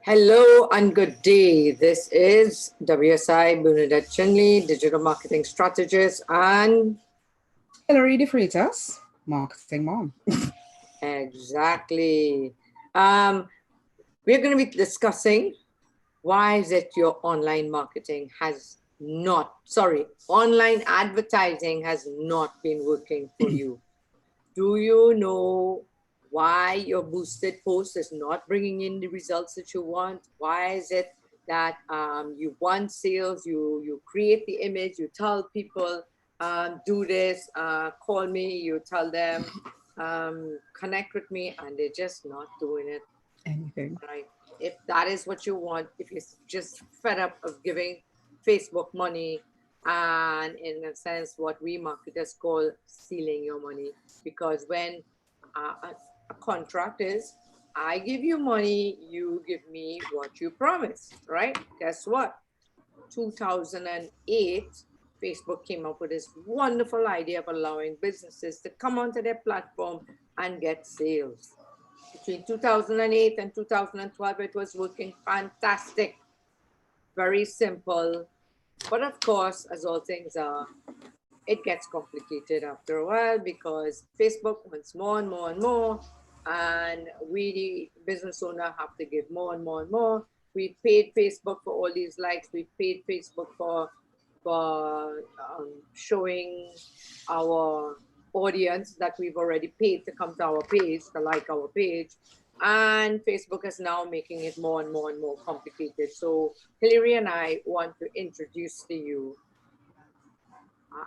Hello and good day. This is WSI Bernadette Chinley, digital marketing strategist, and Hilary De Freitas, marketing mom. exactly. We're going to be discussing why is it your online marketing has not, online advertising has not been working for you. Do you know why your boosted post is not bringing in the results that you want? Why is it that you want sales, you create the image, you tell people, do this, call me, you tell them, connect with me, and they're just not doing it. Anything. Right? If that is what you want, if you're just fed up of giving Facebook money, and in a sense, what we marketers call stealing your money, because when a contract is, I give you money, you give me what you promised, right? Guess what? 2008, Facebook came up with this wonderful idea of allowing businesses to come onto their platform and get sales. Between 2008 and 2012, it was working fantastic. Very simple. But of course, as all things are, it gets complicated after a while because Facebook wants more and more and more. And we, the business owner, have to give more and more and more. We paid Facebook for all these likes. We paid Facebook for showing our audience that we've already paid to come to our page, to like our page. And Facebook is now making it more and more and more complicated. So Hilary and I want to introduce to you,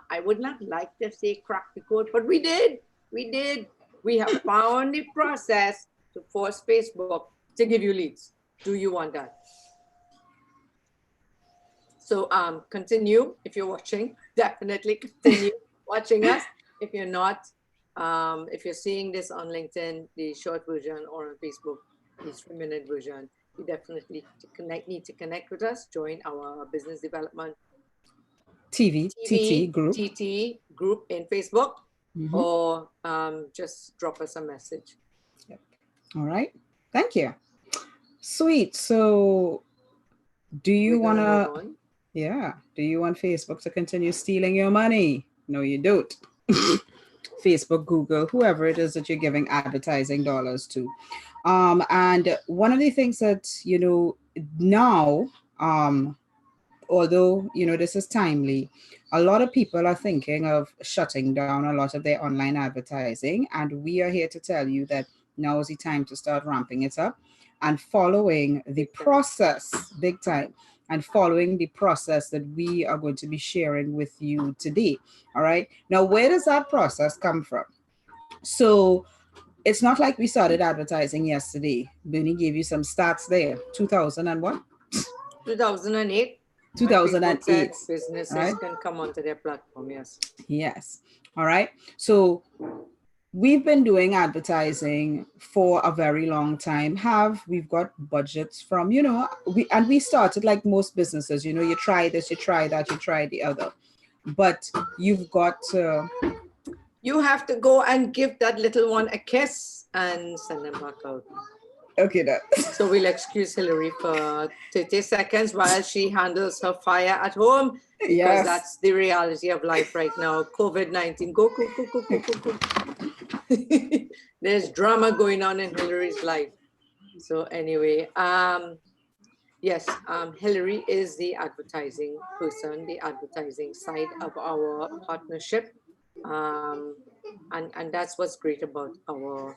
I would not like to say crack the code, but we did. We did. We have found the process to force Facebook to give you leads. Do you want that? So continue if you're watching. Definitely continue watching us. If you're not, if you're seeing this on LinkedIn, the short version, or on Facebook, the 3-minute version, you definitely need to connect with us. Join our business development TT group. TT group in Facebook, or just drop us a message. Yep. All right. Thank you. Sweet. So do you want to, do you want Facebook to continue stealing your money? No, you don't. Facebook, Google, whoever it is that you're giving advertising dollars to. And one of the things that, now, although, this is timely, a lot of people are thinking of shutting down a lot of their online advertising. And we are here to tell you that now is the time to start ramping it up and following the process, big time, and following the process that we are going to be sharing with you today. All right. Now, where does that process come from? So it's not like we started advertising yesterday. Bernie gave you some stats there. 2000 and what? 2008. 2008. Businesses right? Can come onto their platform, yes. Yes. All right. So we've been doing advertising for a very long time. We've got budgets from, we started like most businesses, you try this, you try that, you try the other. But you've got to... You have to go and give that little one a kiss and send them back out. Okay, then. So we'll excuse Hilary for 30 seconds while she handles her fire at home. Because that's the reality of life right now. COVID-19. Go. There's drama going on in Hilary's life. So anyway, yes, Hilary is the advertising person, the advertising side of our partnership. And that's what's great about our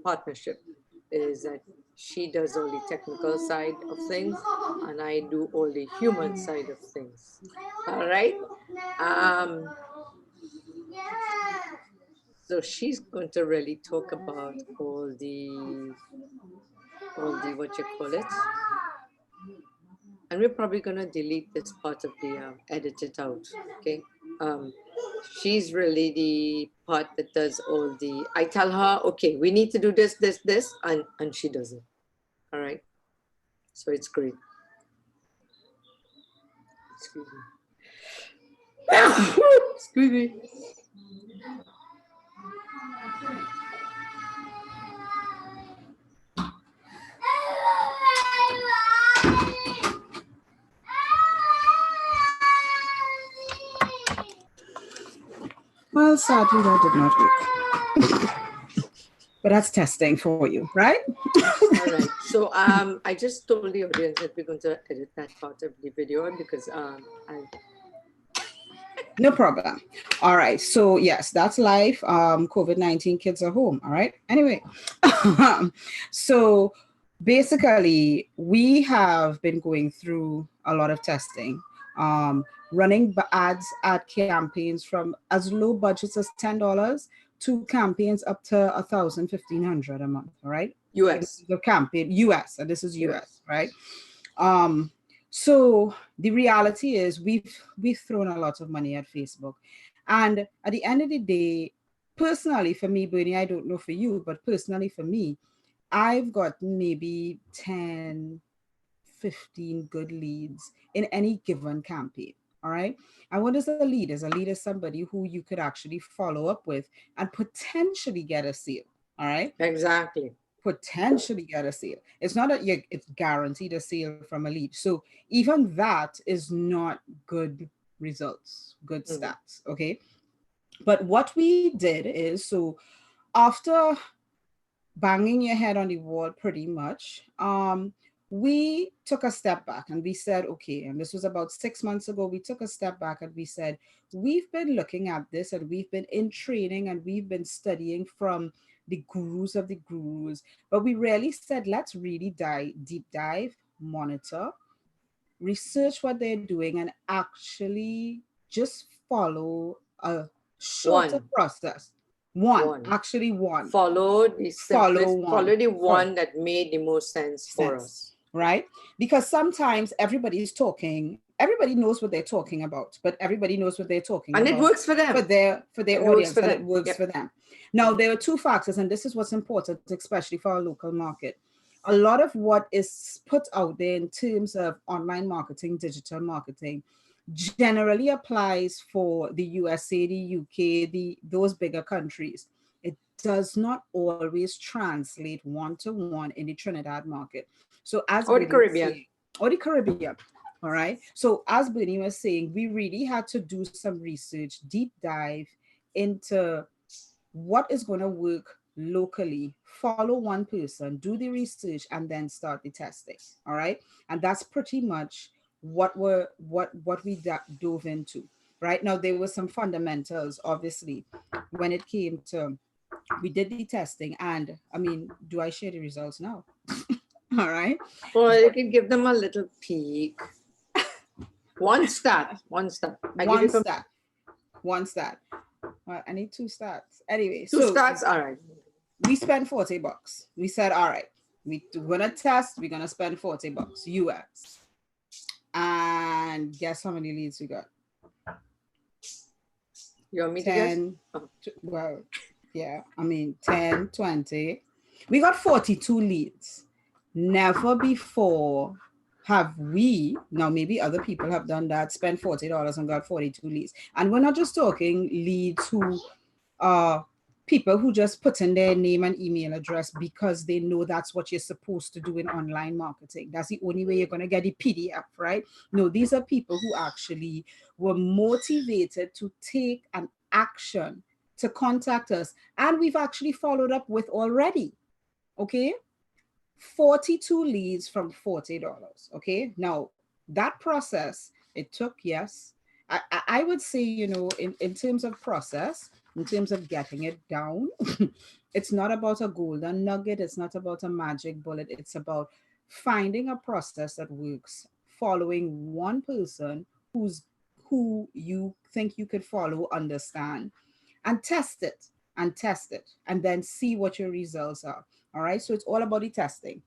partnership, is that she does all the technical side of things and I do all the human side of things. All right. So she's going to really talk about all the what you call it, and we're probably going to delete this part of the edit it out. Okay. She's really the part that does all the, I tell her, okay, we need to do this, and she does it. All right. So it's great. Excuse me. Excuse me. Well, sadly, that did not work. But that's testing for you, right? All right. So I just told the audience that we're going to edit that part of the video because No problem. All right. So yes, that's life. COVID-19 kids are home. All right. Anyway, so basically we have been going through a lot of testing, running ads, ad campaigns from as low budgets as $10 to campaigns up to 1,000, 1,500 a month. All right. US. The campaign US, and this is US, right? So the reality is we've thrown a lot of money at Facebook. And at the end of the day, personally for me, Bernie, I don't know for you, but personally for me, I've gotten maybe 10, 15 good leads in any given campaign. All right. And what is a lead? Is a lead is somebody who you could actually follow up with and potentially get a sale. All right. Exactly. Potentially get a sale. It's not that it's guaranteed a sale from a lead. So even that is not good results, good stats. Okay. But what we did is, so after banging your head on the wall pretty much, we took a step back and we said, okay, and this was about 6 months ago, we took a step back and we said, we've been looking at this and we've been in training and we've been studying from the gurus of the gurus, but we really said, let's really deep dive, monitor, research what they're doing, and actually just follow a shorter process. Actually one. Follow the one that made the most sense for us. Right? Because sometimes everybody's talking, everybody knows what they're talking about, but everybody knows what they're talking about. And it works for them. For their audience, and it works for them. Now, there are two factors, and this is what's important, especially for our local market. A lot of what is put out there in terms of online marketing, digital marketing, generally applies for the USA, the UK, those bigger countries. It does not always translate one-to-one in the Trinidad market. So as or the Caribbean. All right. So as Bernie was saying, we really had to do some research, deep dive into what is going to work locally, follow one person, do the research, and then start the testing. All right. And that's pretty much what we dove into. Right now, there were some fundamentals, obviously, when it came to, we did the testing, and I mean, do I share the results now? All right. Well, you can give them a little peek. One stat. One stat. Well, I need two stats. Anyway, two stats. All right. We spent $40. We said, all right, we're gonna test. We're gonna spend $40 US. And guess how many leads we got? You want me 10, to guess? Well, yeah. I mean, 10, 20. We got 42 leads. Never before have we, now maybe other people have done that, spent $40 and got 42 leads. And we're not just talking leads who are people who just put in their name and email address because they know that's what you're supposed to do in online marketing. That's the only way you're going to get the PDF, right? No, these are people who actually were motivated to take an action to contact us. And we've actually followed up with already, okay? 42 leads from $40. Okay. Now that process, it took, yes, I would say, you know, in terms of process, in terms of getting it down, it's not about a golden nugget. It's not about a magic bullet. It's about finding a process that works, following one person who you think you could follow, understand, and test it, and then see what your results are. All right. So it's all about the testing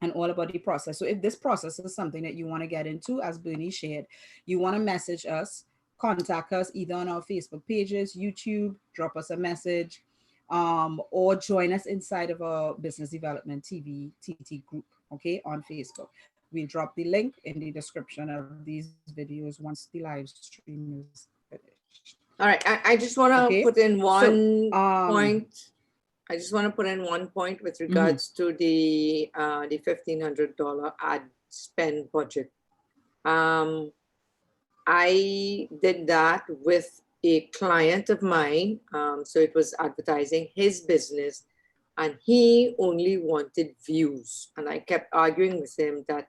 and all about the process. So if this process is something that you want to get into, as Bernie shared, you want to message us, contact us either on our Facebook pages, YouTube, drop us a message, or join us inside of our Business Development TV TT group, okay, on Facebook. We'll drop the link in the description of these videos once the live stream is finished. All right. I just want to put in one point. I just want to put in one point with regards to the $1,500 ad spend budget. I did that with a client of mine, so it was advertising his business, and he only wanted views. And I kept arguing with him that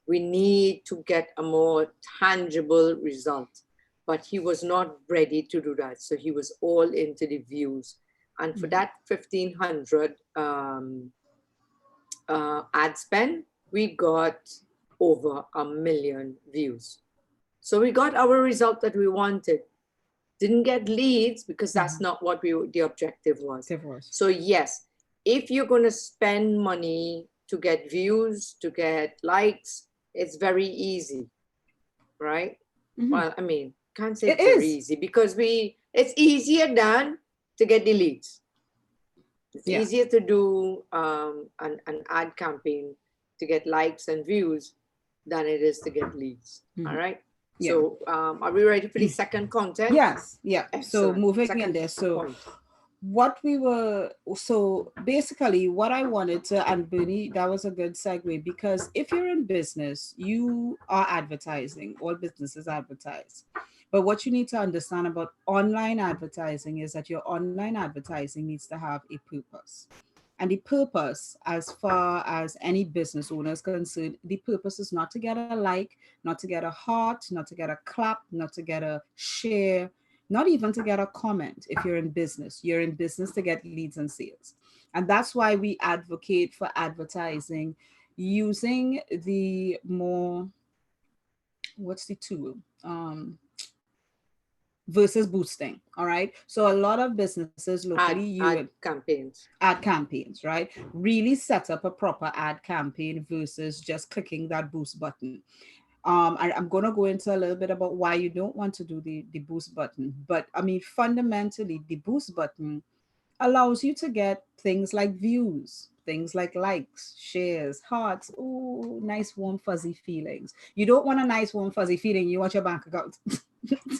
we need to get a more tangible result. But he was not ready to do that. So he was all into the views. And for that 1,500 ad spend, we got over 1 million views. So we got our result that we wanted. Didn't get leads because that's not what the objective was. So yes, if you're going to spend money to get views, to get likes, it's very easy, right? Well, I mean, can't say it's very easy because it's easier than to get the leads. It's easier to do an ad campaign to get likes and views than it is to get leads. All right. Yeah. So are we ready for the second content? Yes. Yeah. Excellent. So moving in there. So point. So basically what I wanted to, and Bernie, that was a good segue, because if you're in business, you are advertising. All businesses advertise. But what you need to understand about online advertising is that your online advertising needs to have a purpose. And the purpose, as far as any business owner is concerned, the purpose is not to get a like, not to get a heart, not to get a clap, not to get a share, not even to get a comment. If you're in business to get leads and sales. And that's why we advocate for advertising using the more, what's the tool? Versus boosting. All right. So a lot of businesses locally, ad campaigns, right? Really set up a proper ad campaign versus just clicking that boost button. I'm going to go into a little bit about why you don't want to do the boost button. But I mean, fundamentally, the boost button allows you to get things like views, things like likes, shares, hearts. Oh, nice, warm, fuzzy feelings. You don't want a nice, warm, fuzzy feeling. You want your bank account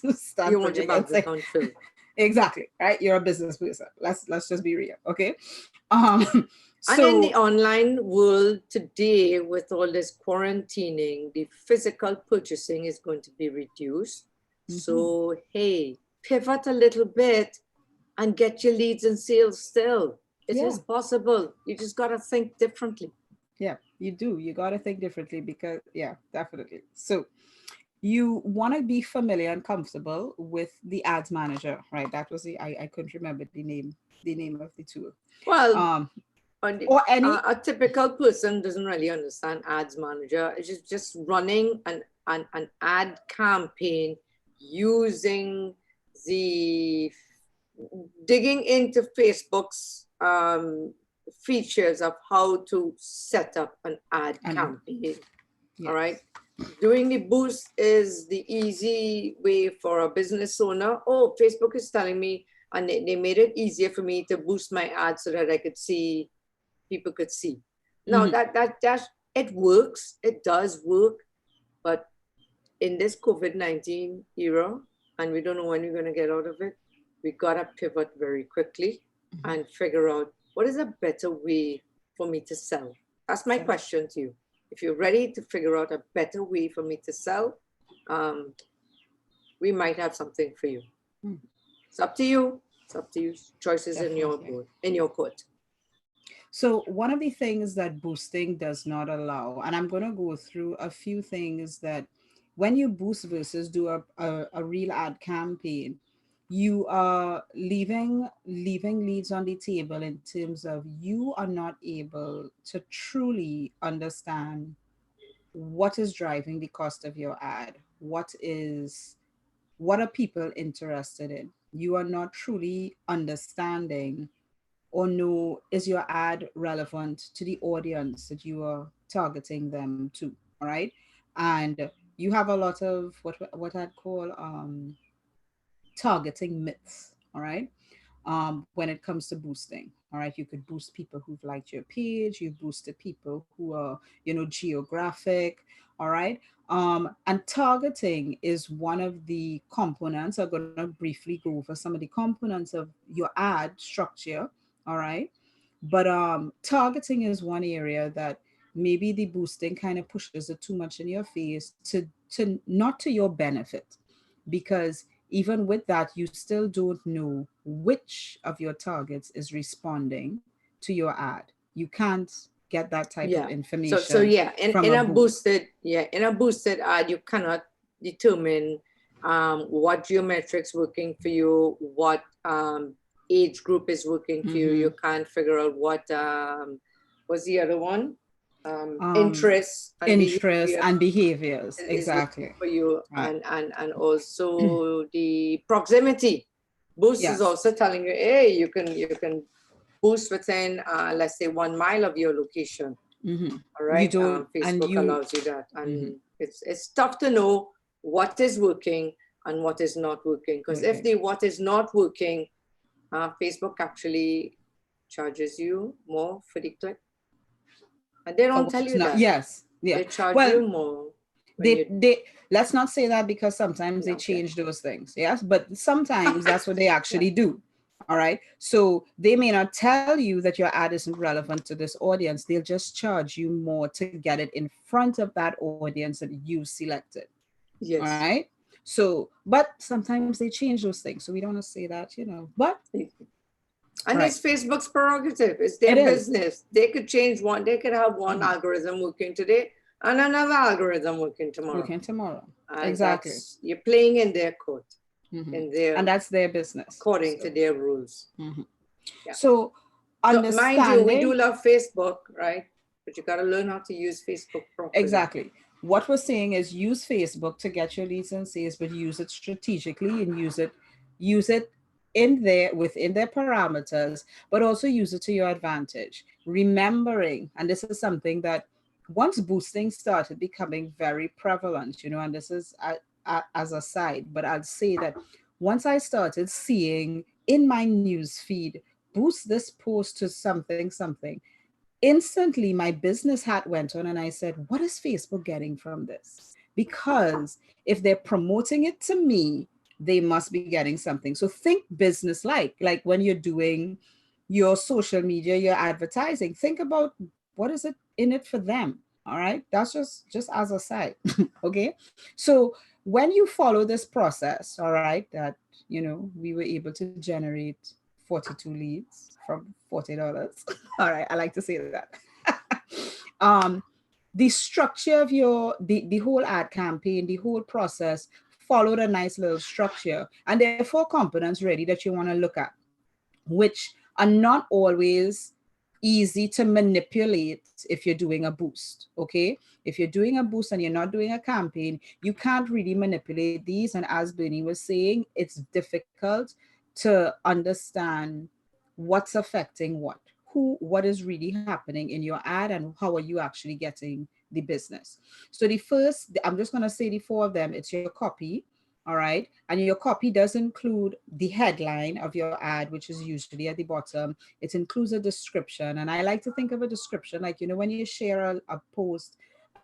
to start. You want your bank account filled. Exactly, right? You're a business person. Let's just be real, okay? And in the online world today, with all this quarantining, the physical purchasing is going to be reduced. So, hey, pivot a little bit and get your leads and sales still. It is possible. You just got to think differently. Yeah, you do. You got to think differently because, definitely. So you want to be familiar and comfortable with the ads manager, right? That was I couldn't remember the name of the tool. Well, or a typical person doesn't really understand ads manager. It's just running an ad campaign using digging into Facebook's features of how to set up an ad campaign. Yes. All right. Doing the boost is the easy way for a business owner. Oh, Facebook is telling me, and they made it easier for me to boost my ad so that I could see, people could see. Now that it works, it does work, but in this COVID-19 era, and we don't know when we're going to get out of it, we got to pivot very quickly and figure out what is a better way for me to sell. That's my question to you. If you're ready to figure out a better way for me to sell, we might have something for you. It's up to you. It's up to you. Choices in your court. So one of the things that boosting does not allow, and I'm going to go through a few things that when you boost versus do a real ad campaign, you are leaving leads on the table in terms of you are not able to truly understand what is driving the cost of your ad. What are people interested in? You are not truly understanding or know, is your ad relevant to the audience that you are targeting them to, all right? And you have a lot of what I'd call targeting myths, all right? When it comes to boosting, all right? You could boost people who've liked your page, you've boosted people who are, geographic, all right? And targeting is one of the components. I'm going to briefly go over some of the components of your ad structure, all right? But targeting is one area that maybe the boosting kind of pushes it too much in your face to not to your benefit, because even with that, you still don't know which of your targets is responding to your ad. You can't get that type of Yeah. So information yeah, from in a a boost. boosted ad, you cannot determine what geometrics working for you, what age group is working for you. You can't figure out what what's the other one? Interests and Interests behavior and behaviors, is working exactly. for you, Right. and also the proximity. Boost is Yes. also telling you, hey, you can boost within let's say 1 mile of your location. All You right. don't, and Facebook you, allows you that, and it's tough to know what is working and what is not working, because if the what is not working, Facebook actually charges you more for the click, and they for don't tell what's you not, that. yes, yeah. They charge Well, you more when you they let's not say that, because sometimes they okay. change those things, yes, but sometimes that's what they actually do. All right, so they may not tell you that your ad isn't relevant to this audience. They'll just charge you more to get it in front of that audience that you selected. All Yes. right, so but sometimes they change those things, so we don't want to say that, but And right, it's Facebook's prerogative. It's it their is business. They could change one. They could have one algorithm working today and another algorithm working tomorrow. working tomorrow, And exactly. that's, you're playing in their court, in their, And that's their business, according to so their rules. Yeah. so So mind you, we do understanding. love Facebook, right? But you got to learn how to use Facebook properly. Exactly. What we're saying is use Facebook to get your leads and sales, but use it strategically and use it in there within their parameters, but also use it to your advantage. Remembering, and this is something that once boosting started becoming very prevalent, and this is as a side, but I'd say that once I started seeing in my news feed, boost this post to something, something, instantly my business hat went on and I said, what is Facebook getting from this? Because if they're promoting it to me, they must be getting something. So think business like when you're doing your social media, your advertising, think about what is it in it for them. All right. That's just as a side. Okay. So when you follow this process, all right, that we were able to generate 42 leads from $40. All right, I like to say that. um, the structure of the whole ad campaign, the whole process followed a nice little structure, and there are 4 components ready that you want to look at, which are not always easy to manipulate if you're doing a boost. Okay, if you're doing a boost and you're not doing a campaign, you can't really manipulate these, and as Bernie was saying, it's difficult to understand what's affecting what is really happening in your ad, and how are you actually getting the business. So the first, I'm just going to say the 4 of them. It's your copy. All right, and your copy does include the headline of your ad, which is usually at the bottom. It includes a description, and I like to think of a description like, when you share a post,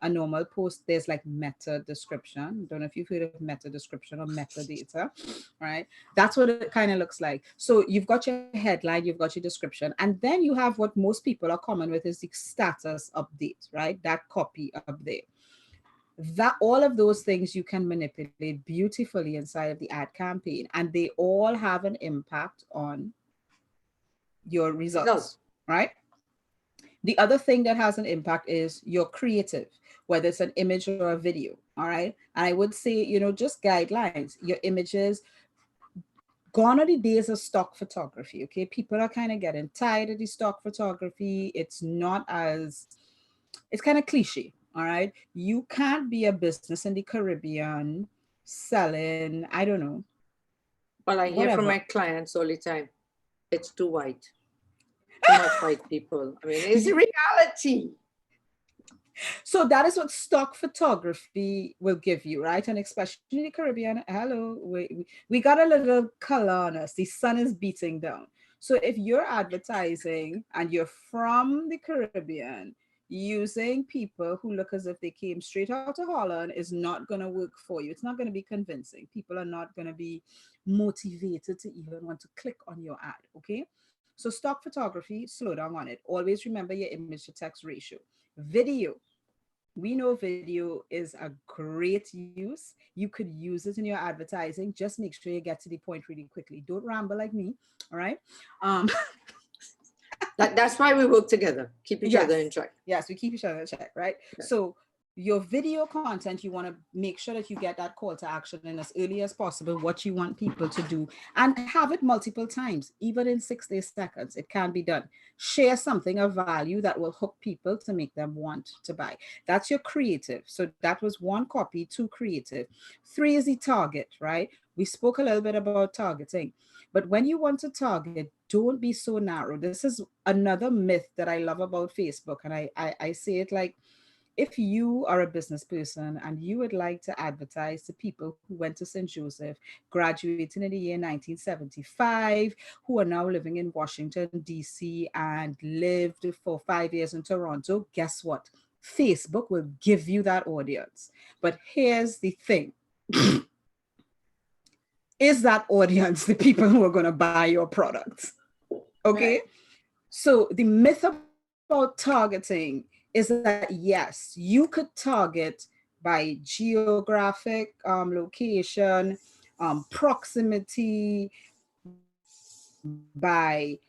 a normal post, there's like meta description. Don't know if you've heard of meta description or metadata, right? That's what it kind of looks like. So you've got your headline, you've got your description, and then you have what most people are common with is the status update, right? That copy up there. That all of those things you can manipulate beautifully inside of the ad campaign, and they all have an impact on your results, right? The other thing that has an impact is your creative, whether it's an image or a video. All right, and I would say, just guidelines. Your images, gone are the days of stock photography. Okay, people are kind of getting tired of the stock photography. It's kind of cliche. All right, you can't be a business in the Caribbean selling, I don't know, Well, I hear from whatever. my clients all the time, it's too white. Too much white people. I mean, it's reality. So that is what stock photography will give you, right? And especially in the Caribbean, hello, we got a little color on us. The sun is beating down. So if you're advertising and you're from the Caribbean, using people who look as if they came straight out of Holland is not going to work for you. It's not going to be convincing. People are not going to be motivated to even want to click on your ad, okay? So stock photography, slow down on it. Always remember your image to text ratio. Video. We know video is a great use. You could use it in your advertising. Just make sure you get to the point really quickly. Don't ramble like me. All right. Um, That's why we work together, keep each other in check. Yes, we keep each other in check, right? Yeah. So your video content, you want to make sure that you get that call to action in as early as possible, what you want people to do, and have it multiple times, even in 60 seconds. It can be done. Share something of value that will hook people to make them want to buy. That's your creative. So that was one copy, two creative. Three is the target, right? We spoke a little bit about targeting. But when you want to target, don't be so narrow. This is another myth that I love about Facebook. And I say it like, if you are a business person and you would like to advertise to people who went to St. Joseph, graduating in the year 1975, who are now living in Washington, D.C., and lived for 5 years in Toronto, guess what? Facebook will give you that audience. But here's the thing. Is that audience the people who are going to buy your products? Okay. Right. So the myth about targeting is that, yes, you could target by geographic location, proximity, by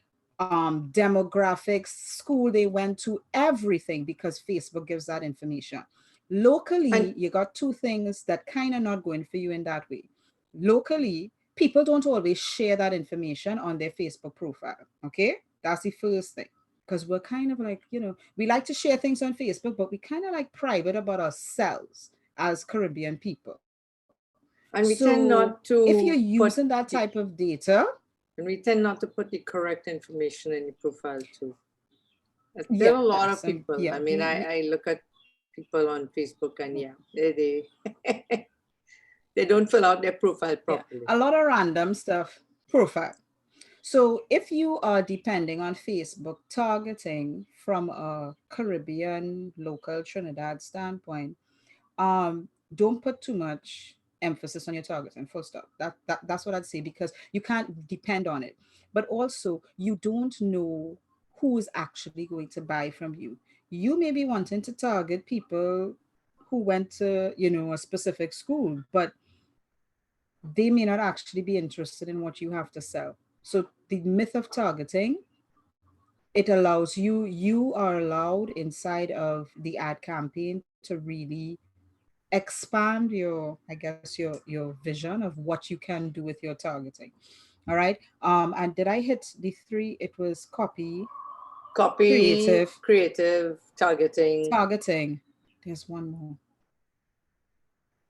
demographics, school they went to, everything, because Facebook gives that information. Locally, you got two things that kind of not going for you in that way. Locally, people don't always share that information on their Facebook profile. Okay, that's the first thing. Because we're kind of like, we like to share things on Facebook, but we kind of like private about ourselves as Caribbean people. And we tend not to, if you're using that type of data, and we tend not to put the correct information in the profile too. There are a lot of people. I mean, I look at people on Facebook and they they don't fill out their profile properly. A lot of random stuff. Profile. So if you are depending on Facebook targeting from a Caribbean, local Trinidad standpoint, don't put too much emphasis on your targeting, full stop. That's what I'd say, because you can't depend on it. But also, you don't know who is actually going to buy from you. You may be wanting to target people who went to, a specific school, but they may not actually be interested in what you have to sell. So the myth of targeting, it allows you are allowed inside of the ad campaign to really expand your, I guess, your vision of what you can do with your targeting. All right. And did I hit the three? It was copy, creative, targeting. There's one more.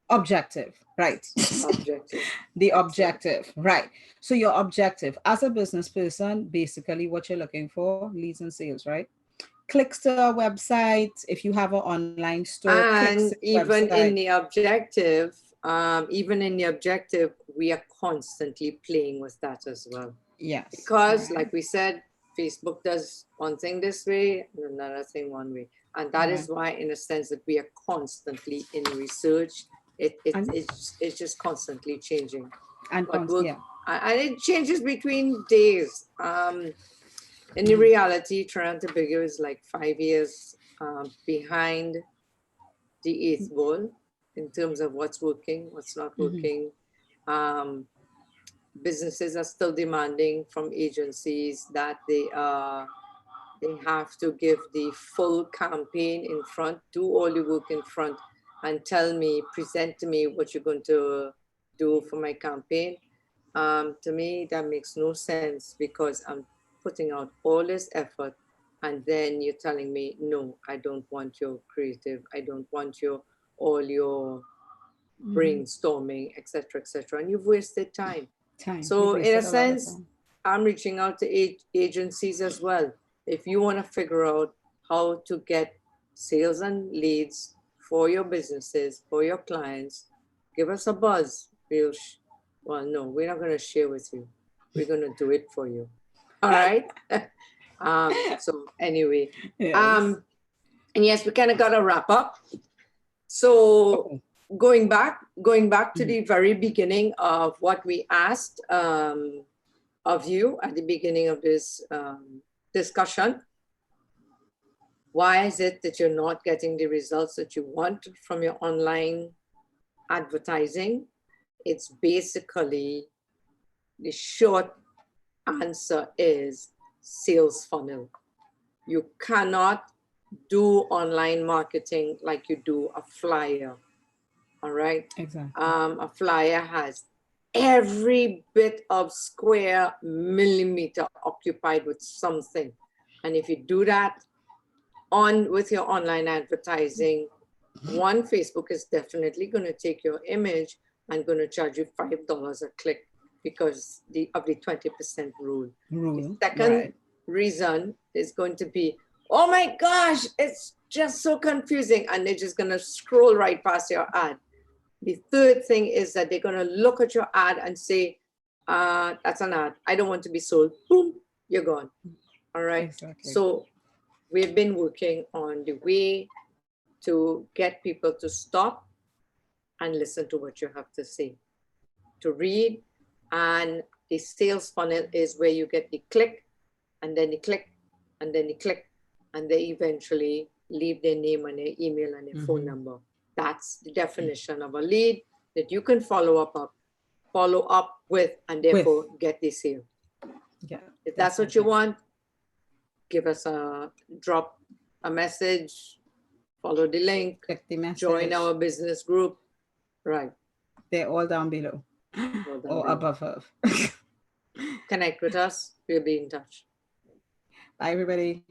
Objective, right? Objective. The objective, right? So your objective as a business person, basically what you're looking for, leads and sales, right? Clicks to a website. If you have an online store, and even in the objective, we are constantly playing with that as well. Yes. Because like we said, Facebook does one thing this way and another thing one way. And that is why, in a sense, that we are constantly in research. It's just constantly changing. And it changes between days. In the reality, Trinidad and Tobago is like 5 years behind the 8th ball in terms of what's working, what's not working. Businesses are still demanding from agencies that they have to give the full campaign in front, do all the work in front, and present to me what you're going to do for my campaign. To me, that makes no sense, because I'm putting out all this effort and then you're telling me, no, I don't want your creative, I don't want all your brainstorming, etc., and you've wasted time. So in a sense, I'm reaching out to agencies as well. If you want to figure out how to get sales and leads for your businesses, for your clients, give us a buzz. Well, no, we're not going to share with you. We're going to do it for you. All right. So anyway, and yes, we kind of got to wrap up. So going back to the very beginning of what we asked of you at the beginning of this discussion, Why is it that you're not getting the results that you want from your online advertising? It's basically, the short answer is sales funnel. You cannot do online marketing like you do a flyer. All right. Exactly. A flyer has every bit of square millimeter occupied with something. And if you do that with your online advertising, one, Facebook is definitely going to take your image and going to charge you $5 a click because of the 20% rule. The second reason is going to be, oh my gosh, it's just so confusing. And they're just going to scroll right past your ad. The third thing is that they're going to look at your ad and say, that's an ad. I don't want to be sold. Boom, you're gone. All right. Exactly. So we've been working on the way to get people to stop and listen to what you have to say, to read. And the sales funnel is where you get the click, and then the click, and then the click, and they eventually leave their name and their email and their phone number. That's the definition of a lead that you can follow up with, and therefore get the sale. Yeah. If that's what you want, give us drop a message, follow the link, click the message, join our business group. Right. They're all down below or above. Connect with us. We'll be in touch. Bye, everybody.